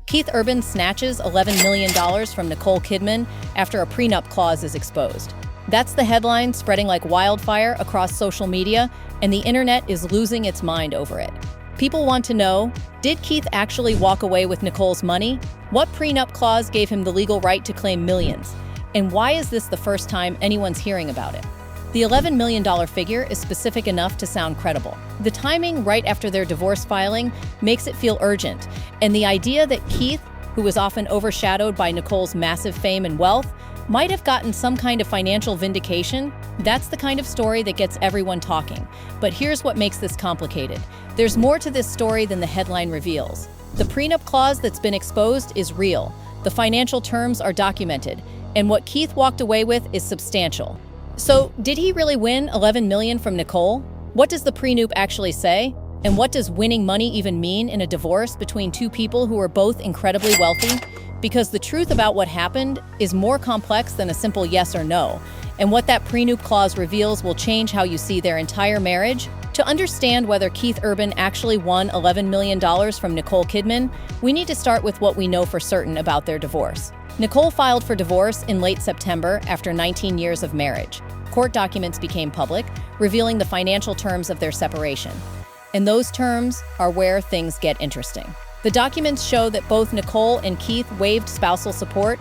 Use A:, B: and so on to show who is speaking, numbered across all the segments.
A: Keith Urban snatches $11 million from Nicole Kidman after a prenup clause is exposed. That's the headline spreading like wildfire across social media, and the internet is losing its mind over it. People want to know, did Keith actually walk away with Nicole's money? What prenup clause gave him the legal right to claim millions? And why is this the first time anyone's hearing about it? The $11 million figure is specific enough to sound credible. The timing right after their divorce filing makes it feel urgent, and the idea that Keith, who was often overshadowed by Nicole's massive fame and wealth, might have gotten some kind of financial vindication, that's the kind of story that gets everyone talking. But here's what makes this complicated. There's more to this story than the headline reveals. The prenup clause that's been exposed is real. The financial terms are documented, and what Keith walked away with is substantial. So, did he really win $11 million from Nicole? What does the prenup actually say? And what does winning money even mean in a divorce between two people who are both incredibly wealthy? Because the truth about what happened is more complex than a simple yes or no, and what that prenup clause reveals will change how you see their entire marriage. To understand whether Keith Urban actually won $11 million from Nicole Kidman, we need to start with what we know for certain about their divorce. Nicole filed for divorce in late September after 19 years of marriage. Court documents became public, revealing the financial terms of their separation. And those terms are where things get interesting. The documents show that both Nicole and Keith waived spousal support.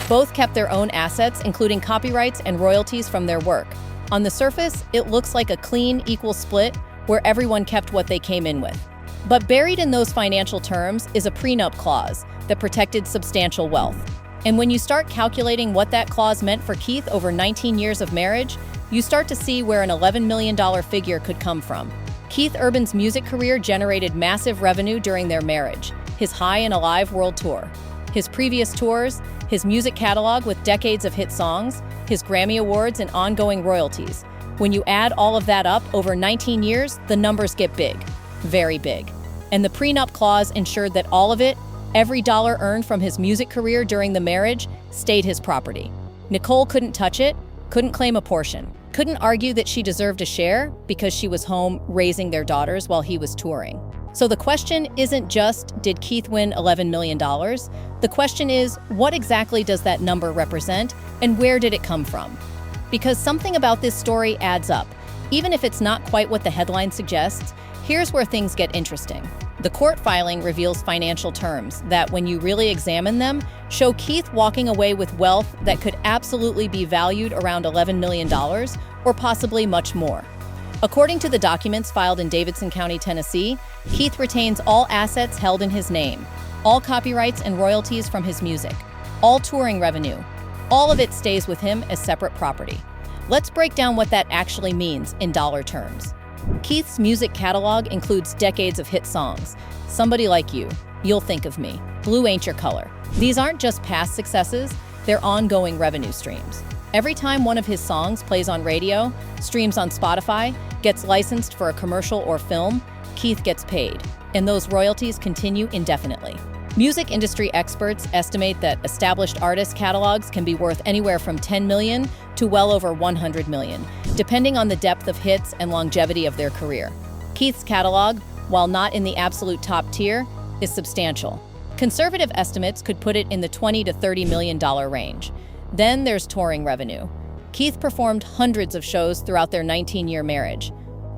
A: Both kept their own assets, including copyrights and royalties from their work. On the surface, it looks like a clean, equal split where everyone kept what they came in with. But buried in those financial terms is a prenup clause that protected substantial wealth. And when you start calculating what that clause meant for Keith over 19 years of marriage, you start to see where an $11 million figure could come from. Keith Urban's music career generated massive revenue during their marriage, his High and Alive world tour, his previous tours, his music catalog with decades of hit songs, his Grammy Awards, and ongoing royalties. When you add all of that up over 19 years, the numbers get big, very big. And the prenup clause ensured that all of it, every dollar earned from his music career during the marriage, stayed his property. Nicole couldn't touch it, couldn't claim a portion, couldn't argue that she deserved a share because she was home raising their daughters while he was touring. So the question isn't just, did Keith win $11 million? The question is, what exactly does that number represent, and where did it come from? Because something about this story adds up. Even if it's not quite what the headline suggests, here's where things get interesting. The court filing reveals financial terms that, when you really examine them, show Keith walking away with wealth that could absolutely be valued around $11 million, or possibly much more. According to the documents filed in Davidson County, Tennessee, Keith retains all assets held in his name, all copyrights and royalties from his music, all touring revenue. All of it stays with him as separate property. Let's break down what that actually means in dollar terms. Keith's music catalog includes decades of hit songs. Somebody Like You, You'll Think of Me, Blue Ain't Your Color. These aren't just past successes, they're ongoing revenue streams. Every time one of his songs plays on radio, streams on Spotify, gets licensed for a commercial or film, Keith gets paid, and those royalties continue indefinitely. Music industry experts estimate that established artist catalogs can be worth anywhere from $10 million to well over $100 million, depending on the depth of hits and longevity of their career. Keith's catalog, while not in the absolute top tier, is substantial. Conservative estimates could put it in the $20 to $30 million range. Then there's touring revenue. Keith performed hundreds of shows throughout their 19-year marriage.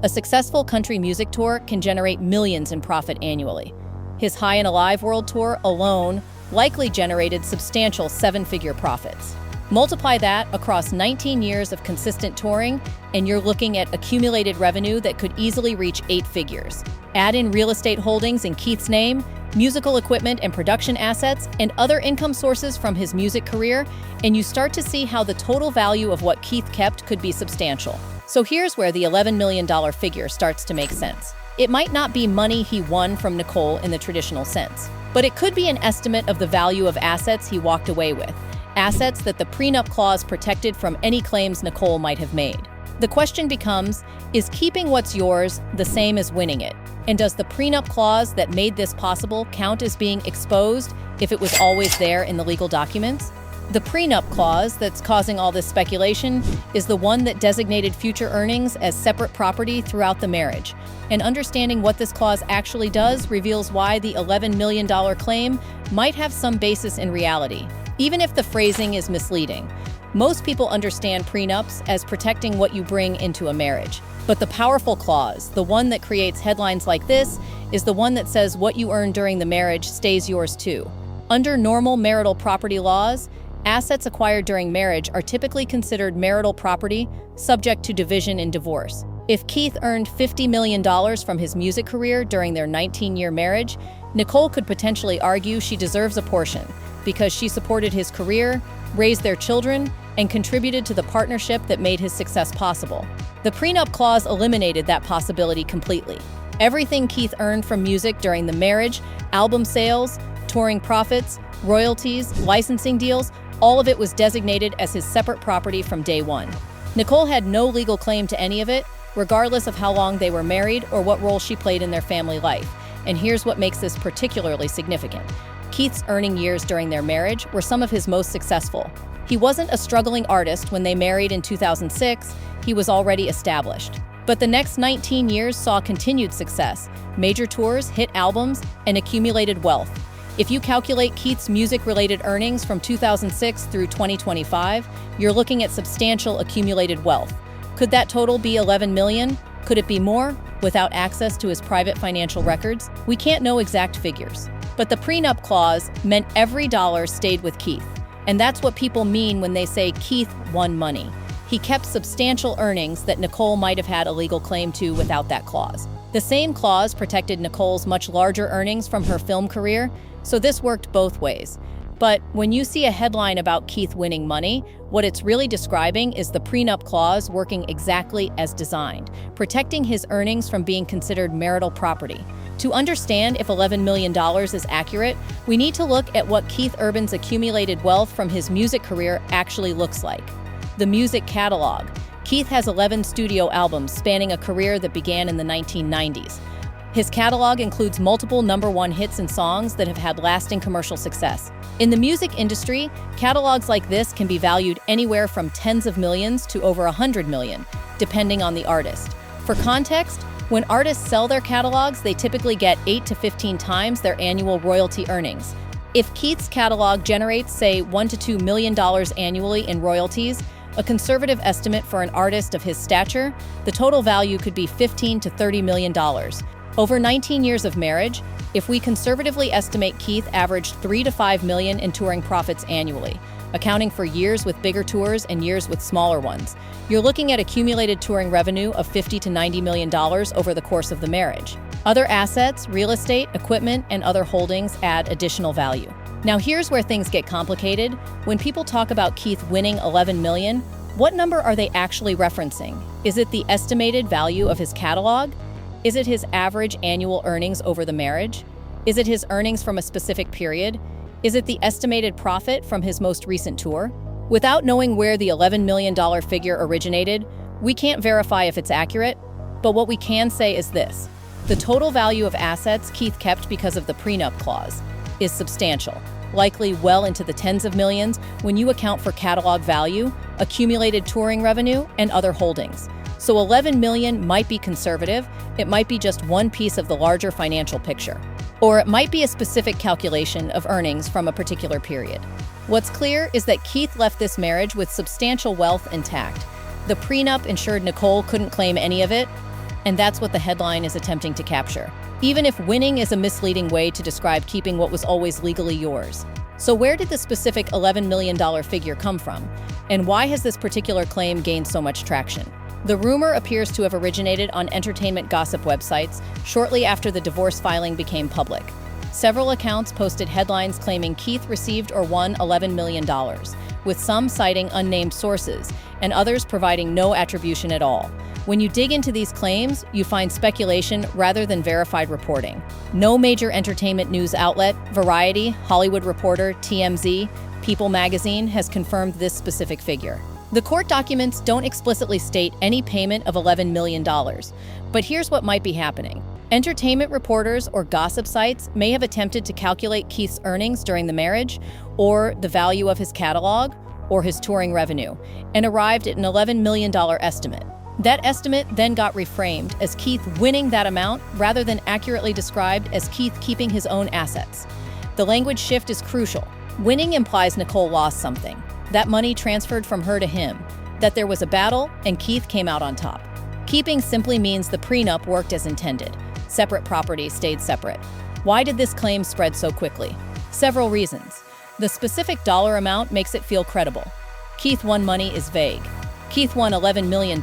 A: A successful country music tour can generate millions in profit annually. His High and Alive world tour alone likely generated substantial seven-figure profits. Multiply that across 19 years of consistent touring, and you're looking at accumulated revenue that could easily reach 8 figures. Add in real estate holdings in Keith's name, musical equipment and production assets, and other income sources from his music career, and you start to see how the total value of what Keith kept could be substantial. So here's where the $11 million figure starts to make sense. It might not be money he won from Nicole in the traditional sense, but it could be an estimate of the value of assets he walked away with, assets that the prenup clause protected from any claims Nicole might have made. The question becomes, is keeping what's yours the same as winning it? And does the prenup clause that made this possible count as being exposed if it was always there in the legal documents? The prenup clause that's causing all this speculation is the one that designated future earnings as separate property throughout the marriage. And understanding what this clause actually does reveals why the $11 million claim might have some basis in reality, even if the phrasing is misleading. Most people understand prenups as protecting what you bring into a marriage. But the powerful clause, the one that creates headlines like this, is the one that says what you earn during the marriage stays yours too. Under normal marital property laws, assets acquired during marriage are typically considered marital property, subject to division in divorce. If Keith earned $50 million from his music career during their 19-year marriage, Nicole could potentially argue she deserves a portion because she supported his career, raised their children, and contributed to the partnership that made his success possible. The prenup clause eliminated that possibility completely. Everything Keith earned from music during the marriage, album sales, touring profits, royalties, licensing deals, all of it was designated as his separate property from day one. Nicole had no legal claim to any of it, regardless of how long they were married or what role she played in their family life. And here's what makes this particularly significant. Keith's earning years during their marriage were some of his most successful. He wasn't a struggling artist when they married in 2006, he was already established. But the next 19 years saw continued success, major tours, hit albums, and accumulated wealth. If you calculate Keith's music-related earnings from 2006 through 2025, you're looking at substantial accumulated wealth. Could that total be $11 million? Could it be more? Without access to his private financial records, we can't know exact figures. But the prenup clause meant every dollar stayed with Keith. And that's what people mean when they say Keith won money. He kept substantial earnings that Nicole might have had a legal claim to without that clause. The same clause protected Nicole's much larger earnings from her film career, so this worked both ways. But when you see a headline about Keith winning money, what it's really describing is the prenup clause working exactly as designed, protecting his earnings from being considered marital property. To understand if $11 million is accurate, we need to look at what Keith Urban's accumulated wealth from his music career actually looks like. The music catalog. Keith has 11 studio albums spanning a career that began in the 1990s. His catalog includes multiple #1 hits and songs that have had lasting commercial success. In the music industry, catalogs like this can be valued anywhere from tens of millions to over 100 million, depending on the artist. For context, when artists sell their catalogs, they typically get 8 to 15 times their annual royalty earnings. If Keith's catalog generates, say, $1 to $2 million annually in royalties, a conservative estimate for an artist of his stature, the total value could be $15 to $30 million. Over 19 years of marriage, if we conservatively estimate Keith averaged $3 to $5 million in touring profits annually, accounting for years with bigger tours and years with smaller ones, you're looking at accumulated touring revenue of $50 to $90 million over the course of the marriage. Other assets, real estate, equipment, and other holdings add additional value. Now here's where things get complicated. When people talk about Keith winning $11 million, what number are they actually referencing? Is it the estimated value of his catalog? Is it his average annual earnings over the marriage? Is it his earnings from a specific period? Is it the estimated profit from his most recent tour? Without knowing where the $11 million figure originated, we can't verify if it's accurate, but what we can say is this. The total value of assets Keith kept because of the prenup clause is substantial, likely well into the tens of millions when you account for catalog value, accumulated touring revenue, and other holdings. So $11 million might be conservative, it might be just one piece of the larger financial picture, or it might be a specific calculation of earnings from a particular period. What's clear is that Keith left this marriage with substantial wealth intact. The prenup ensured Nicole couldn't claim any of it, and that's what the headline is attempting to capture. Even if winning is a misleading way to describe keeping what was always legally yours. So where did the specific $11 million figure come from? And why has this particular claim gained so much traction? The rumor appears to have originated on entertainment gossip websites shortly after the divorce filing became public. Several accounts posted headlines claiming Keith received or won $11 million, with some citing unnamed sources and others providing no attribution at all. When you dig into these claims, you find speculation rather than verified reporting. No major entertainment news outlet, Variety, Hollywood Reporter, TMZ, People magazine has confirmed this specific figure. The court documents don't explicitly state any payment of $11 million, but here's what might be happening. Entertainment reporters or gossip sites may have attempted to calculate Keith's earnings during the marriage, or the value of his catalog, or his touring revenue, and arrived at an $11 million estimate. That estimate then got reframed as Keith winning that amount rather than accurately described as Keith keeping his own assets. The language shift is crucial. Winning implies Nicole lost something, that money transferred from her to him, that there was a battle and Keith came out on top. Keeping simply means the prenup worked as intended. Separate property stayed separate. Why did this claim spread so quickly? Several reasons. The specific dollar amount makes it feel credible. Keith won money is vague. Keith won $11 million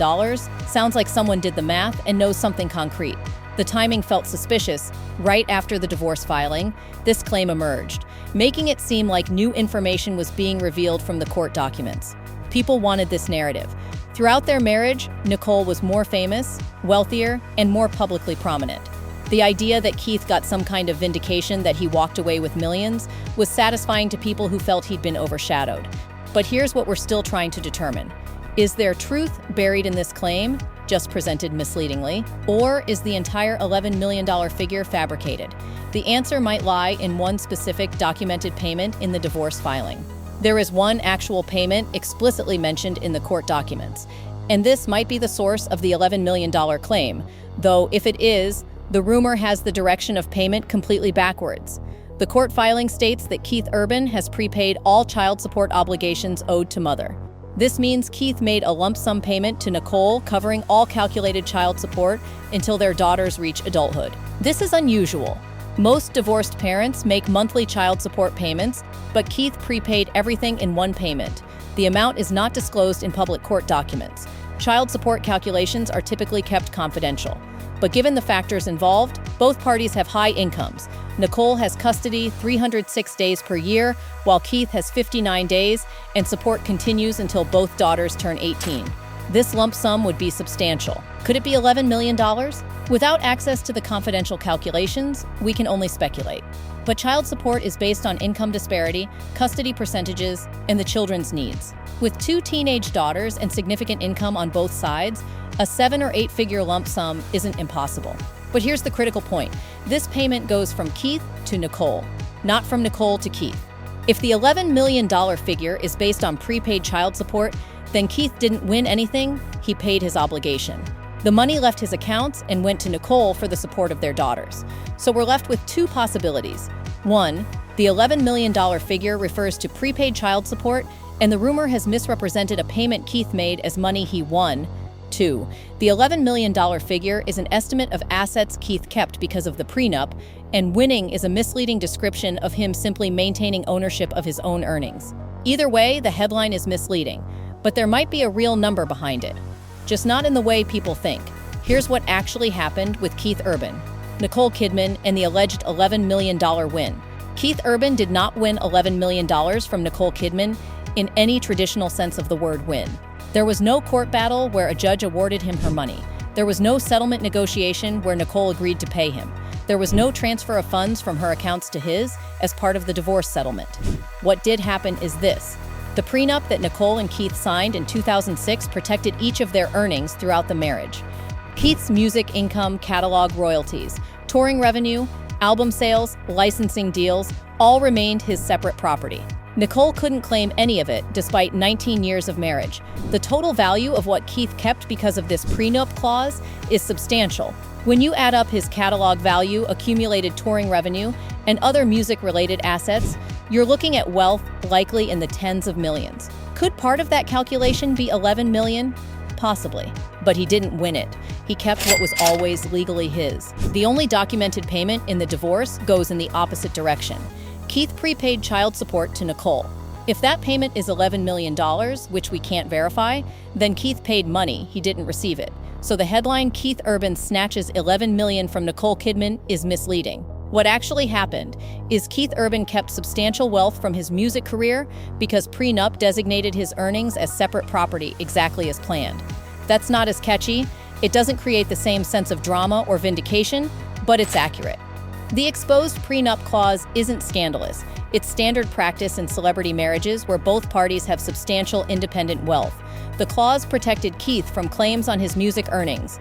A: sounds like someone did the math and knows something concrete. The timing felt suspicious. Right after the divorce filing, this claim emerged, making it seem like new information was being revealed from the court documents. People wanted this narrative. Throughout their marriage, Nicole was more famous, wealthier, and more publicly prominent. The idea that Keith got some kind of vindication that he walked away with millions was satisfying to people who felt he'd been overshadowed. But here's what we're still trying to determine. Is there truth buried in this claim, just presented misleadingly, or is the entire $11 million figure fabricated? The answer might lie in one specific documented payment in the divorce filing. There is one actual payment explicitly mentioned in the court documents, and this might be the source of the $11 million claim, though if it is, the rumor has the direction of payment completely backwards. The court filing states that Keith Urban has prepaid all child support obligations owed to mother. This means Keith made a lump sum payment to Nicole covering all calculated child support until their daughters reach adulthood. This is unusual. Most divorced parents make monthly child support payments, but Keith prepaid everything in one payment. The amount is not disclosed in public court documents. Child support calculations are typically kept confidential. But given the factors involved, both parties have high incomes. Nicole has custody 306 days per year, while Keith has 59 days, and support continues until both daughters turn 18. This lump sum would be substantial. Could it be $11 million? Without access to the confidential calculations, we can only speculate. But child support is based on income disparity, custody percentages, and the children's needs. With 2 teenage daughters and significant income on both sides, a 7 or 8 figure lump sum isn't impossible. But here's the critical point. This payment goes from Keith to Nicole, not from Nicole to Keith. If the $11 million figure is based on prepaid child support, then Keith didn't win anything, he paid his obligation. The money left his accounts and went to Nicole for the support of their daughters. So we're left with 2 possibilities. 1, the $11 million figure refers to prepaid child support, and the rumor has misrepresented a payment Keith made as money he won. 2, the $11 million figure is an estimate of assets Keith kept because of the prenup, and winning is a misleading description of him simply maintaining ownership of his own earnings. Either way, the headline is misleading, but there might be a real number behind it, just not in the way people think. Here's what actually happened with Keith Urban, Nicole Kidman, and the alleged $11 million win. Keith Urban did not win $11 million from Nicole Kidman in any traditional sense of the word win. There was no court battle where a judge awarded him her money. There was no settlement negotiation where Nicole agreed to pay him. There was no transfer of funds from her accounts to his as part of the divorce settlement. What did happen is this. The prenup that Nicole and Keith signed in 2006 protected each of their earnings throughout the marriage. Keith's music income, catalog royalties, touring revenue, album sales, licensing deals, all remained his separate property. Nicole couldn't claim any of it despite 19 years of marriage. The total value of what Keith kept because of this prenup clause is substantial. When you add up his catalog value, accumulated touring revenue, and other music-related assets, you're looking at wealth likely in the tens of millions. Could part of that calculation be $11 million? Possibly. But he didn't win it. He kept what was always legally his. The only documented payment in the divorce goes in the opposite direction. Keith prepaid child support to Nicole. If that payment is $11 million, which we can't verify, then Keith paid money, he didn't receive it. So the headline Keith Urban snatches $11 million from Nicole Kidman is misleading. What actually happened is Keith Urban kept substantial wealth from his music career because prenup designated his earnings as separate property exactly as planned. That's not as catchy, it doesn't create the same sense of drama or vindication, but it's accurate. The exposed prenup clause isn't scandalous. It's standard practice in celebrity marriages where both parties have substantial independent wealth. The clause protected Keith from claims on his music earnings.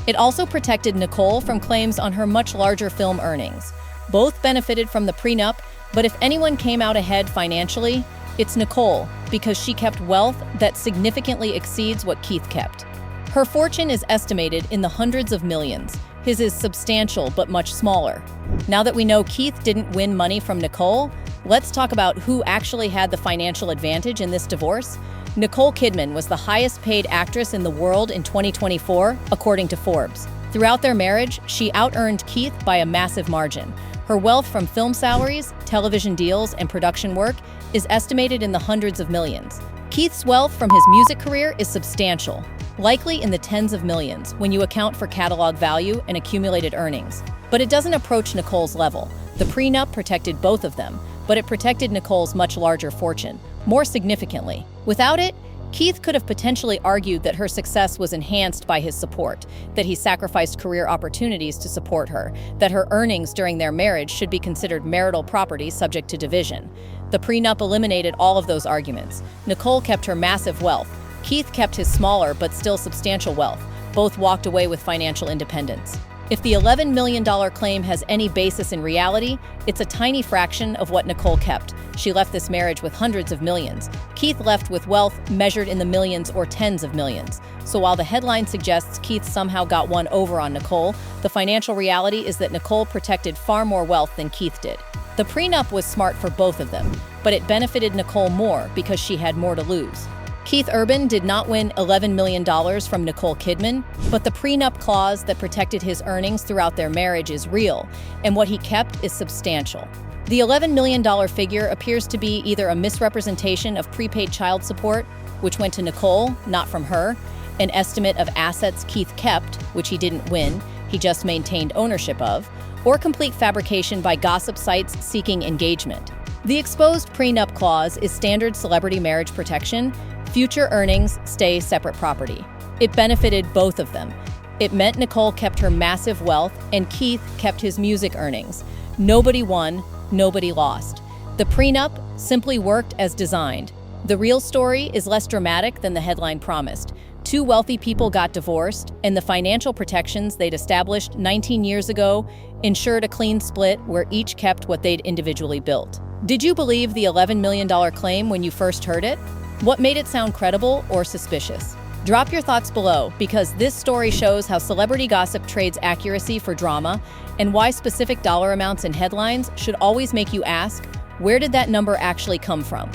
A: It also protected Nicole from claims on her much larger film earnings. Both benefited from the prenup, but if anyone came out ahead financially, it's Nicole, because she kept wealth that significantly exceeds what Keith kept. Her fortune is estimated in the hundreds of millions. His is substantial but much smaller. Now that we know Keith didn't win money from Nicole, let's talk about who actually had the financial advantage in this divorce. Nicole Kidman was the highest paid actress in the world in 2024, according to Forbes. Throughout their marriage, she out-earned Keith by a massive margin. Her wealth from film salaries, television deals, and production work is estimated in the hundreds of millions. Keith's wealth from his music career is substantial, likely in the tens of millions when you account for catalog value and accumulated earnings. But it doesn't approach Nicole's level. The prenup protected both of them, but it protected Nicole's much larger fortune, more significantly. Without it, Keith could have potentially argued that her success was enhanced by his support, that he sacrificed career opportunities to support her, that her earnings during their marriage should be considered marital property subject to division. The prenup eliminated all of those arguments. Nicole kept her massive wealth. Keith kept his smaller but still substantial wealth. Both walked away with financial independence. If the $11 million claim has any basis in reality, it's a tiny fraction of what Nicole kept. She left this marriage with hundreds of millions. Keith left with wealth measured in the millions or tens of millions. So while the headline suggests Keith somehow got one over on Nicole, the financial reality is that Nicole protected far more wealth than Keith did. The prenup was smart for both of them, but it benefited Nicole more because she had more to lose. Keith Urban did not win $11 million from Nicole Kidman, but the prenup clause that protected his earnings throughout their marriage is real, and what he kept is substantial. The $11 million figure appears to be either a misrepresentation of prepaid child support, which went to Nicole, not from her, an estimate of assets Keith kept, which he didn't win, he just maintained ownership of, or complete fabrication by gossip sites seeking engagement. The exposed prenup clause is standard celebrity marriage protection. Future earnings stay separate property. It benefited both of them. It meant Nicole kept her massive wealth and Keith kept his music earnings. Nobody won, nobody lost. The prenup simply worked as designed. The real story is less dramatic than the headline promised. Two wealthy people got divorced, and the financial protections they'd established 19 years ago ensured a clean split where each kept what they'd individually built. Did you believe the $11 million claim when you first heard it? What made it sound credible or suspicious? Drop your thoughts below, because this story shows how celebrity gossip trades accuracy for drama and why specific dollar amounts in headlines should always make you ask, where did that number actually come from?